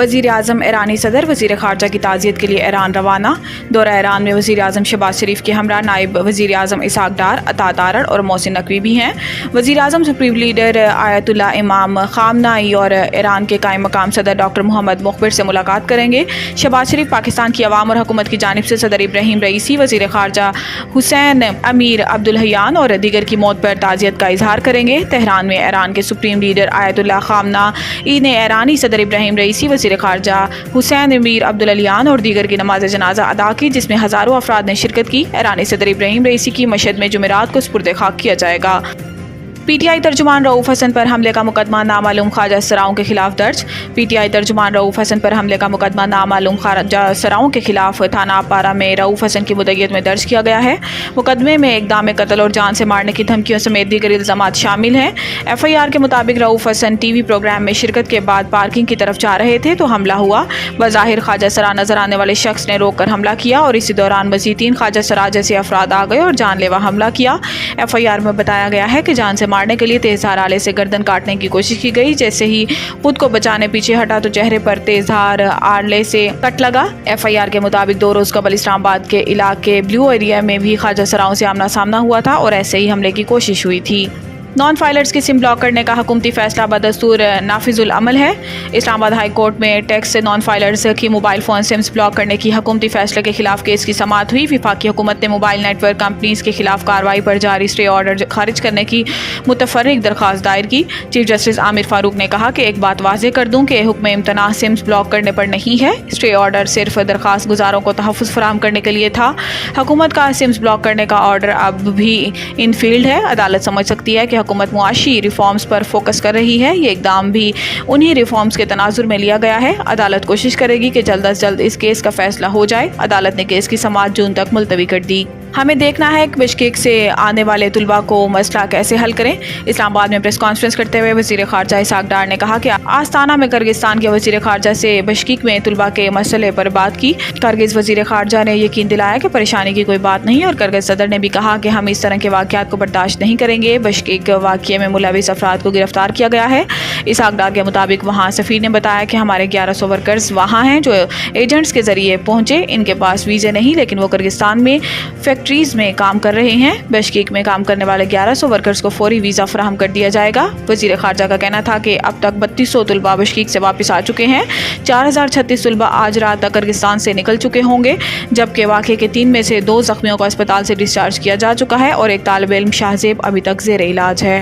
वज़ीर आज़म ईरानी सदर वज़ीर ख़ारजा की ताज़ियत के लिए ईरान रवाना। दौरा ईरान में वज़ीर आज़म शहबाज शरीफ के हमरा नायब वज़ीर आज़म इसहाक डार, अता तारड़ और मोहसिन नकवी भी हैं। वज़ीर आज़म सुप्रीम लीडर आयतुल्लाह इमाम ख़ामनाई और ईरान के कायम मकाम सदर डॉक्टर मोहम्मद मुख़बिर से मुलाकात करेंगे। शहबाज शरीफ पाकिस्तान की अवाम और हुकूमत की जानिब से सदर इब्राहीम रईसी, वज़ीर ख़ारजा हुसैन अमीर अब्दुल्लहियान और दीगर की मौत पर ताज़ियत का इजहार करेंगे। तेहरान में ईरान के सुप्रीम लीडर आयतुल्लाह ख़ामनाई ने ईरानी सदर इब्राहीम रईसी, वज़ीर ख़ारजा हुसैन अमीर अब्दुल्लहियान और दीगर की नमाज जनाजा अदा की, जिसमें हज़ारों अफराद ने शिरकत की। ईरानी सदर इब्राहीम रईसी की मशहद में जुमेरात को सुपुर्द खाक किया जाएगा। पीटीआई तर्जुमान रऊफ हसन पर हमले का मुकदमा नामालूम ख्वाजा सराओं के खिलाफ दर्ज। पीटीआई तर्जुमान रऊफ हसन पर हमले का मुकदमा नामालूम ख्वाजा सराओं के खिलाफ थाना पारा में रऊफ हसन की मुद्दईयत में दर्ज किया गया है। मुकदमे में इक़दाम कत्ल और जान से मारने की धमकियों समेत दीगर इल्ज़ामात शामिल हैं। FIR के मुताबिक रऊफ हसन TV प्रोग्राम में शिरकत के बाद पार्किंग की तरफ जा रहे थे तो हमला हुआ। बज़ाहिर ख्वाजा सरा नजर आने वाले शख्स ने रोक कर हमला किया और इसी दौरान मज़ीद 3 ख्वाजा सरा जैसे अफराद आ गए और जानलेवा हमला किया। FIR में बताया गया है कि जान से मारने के लिए तेजधार आले से गर्दन काटने की कोशिश की गई। जैसे ही खुद को बचाने पीछे हटा तो चेहरे पर तेजधार आले से कट लगा। FIR के मुताबिक 2 रोज कबल इस्लामाबाद के इलाके ब्लू एरिया में भी ख्वाजा सराओं से आमना सामना हुआ था और ऐसे ही हमले की कोशिश हुई थी। नॉन फाइलर्स की सिम ब्लॉक करने का हुकूमती फैसला बदस्तूर नाफिजुल अमल है। इस्लामाबाद हाई कोर्ट में टैक्स से नॉन फाइलर्स की मोबाइल फ़ोन सिम्स ब्लॉक करने की हुकूमती फैसले के खिलाफ केस की समाअत हुई। वफाकी हुकूमत ने मोबाइल नेटवर्क कंपनीज के खिलाफ कार्रवाई पर जारी स्टे ऑर्डर खारिज करने की मुतफर्रिक दरख्वास्त दायर की। चीफ जस्टिस आमिर फारूक ने कहा कि एक बात वाज़ेह कर दूँ कि हुक्म इम्तना सिम्स ब्लॉक करने पर नहीं है। स्टे ऑर्डर सिर्फ दरख्वास्त गुजारों को तहफ़्फ़ुज़ फराहम करने के लिए था। हुकूमत का सिम्स ब्लॉक करने का ऑर्डर अब भी इन फील्ड है। अदालत समझ सकती है कि हुकूमत मुआशी रिफॉर्म्स पर फोकस कर रही है। ये इकदाम भी उन्हीं रिफॉर्म्स के तनाजुर में लिया गया है। अदालत कोशिश करेगी कि जल्द अज जल्द इस केस का फैसला हो जाए। अदालत ने केस की समाअत जून तक मुलतवी कर दी। हमें देखना है कि बिश्केक से आने वाले तुलबा को मसला कैसे हल करें। इस्लामाबाद में प्रेस कॉन्फ्रेंस करते हुए वज़ीर ख़ारजा इसहाक डार ने कहा कि आस्ताना में किर्गिस्तान के वज़ीर ख़ारजा से बिश्केक में तुलबा के मसले पर बात की। किर्गिज़ वज़ीर ख़ारजा ने यकीन दिलाया कि परेशानी की कोई बात नहीं और किर्गिज़ सदर ने भी कहा कि हम इस तरह के वाक़यात को बर्दाश्त नहीं करेंगे। बिश्केक वाक़ये में मुलविस अफराद को गिरफ्तार किया गया है। इसहाक डार के मुताबिक वहाँ सफ़ीर ने बताया कि हमारे 1100 वर्कर्स वहाँ हैं जो एजेंट्स के ज़रिए पहुँचे। इनके पास वीज़े नहीं लेकिन वो किर्गिस्तान में फैक्ट्रीज़ में काम कर रहे हैं। बिश्केक में काम करने वाले 1100 वर्कर्स को फौरी वीज़ा फराहम कर दिया जाएगा। वज़ीर ख़ारजा का कहना था कि अब तक 3200 तुलबा बिश्केक से वापस आ चुके हैं। 4036 तुलबा आज रात तक किर्गिस्तान से निकल चुके होंगे, जबकि वाक़े के 3 में से 2 ज़ख्मियों को अस्पताल से डिस्चार्ज किया जा चुका है और एक तालिब इल्म शाहज़ेब अभी तक ज़ेर इलाज है।